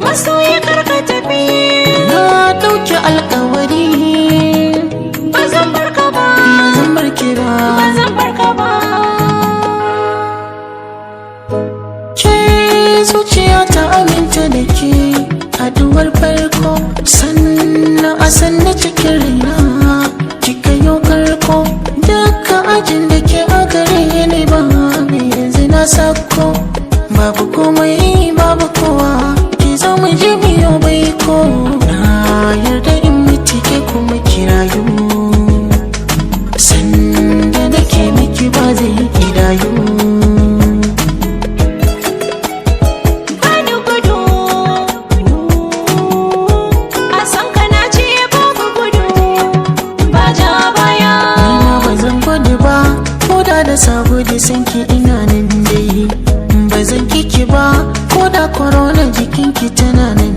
masoyi karka tafi. Na ɗauki alƙawari Ba zan barka ba, ba zan barke ba. ba zan barka ba. Ke zuciya ta aminta da ke haduwar farko, sannan a sanna cikin raina kika yi karko. Duka ajin da ke a gare ni ba me yanzu na sako. Babu komai babu kowa, ki zo mu je biyo bai ko. Na yarda in mutu ke kuma kirayu, sanda da ke miki ba zai kirayu. Bani gudu, a san ka na ce babu gudu, ba ja baya. Nima ba zan gudu ba, ko da sabo da sanki ina nan dai. Ba zan kiki ba, ko da korona jikinki tana nan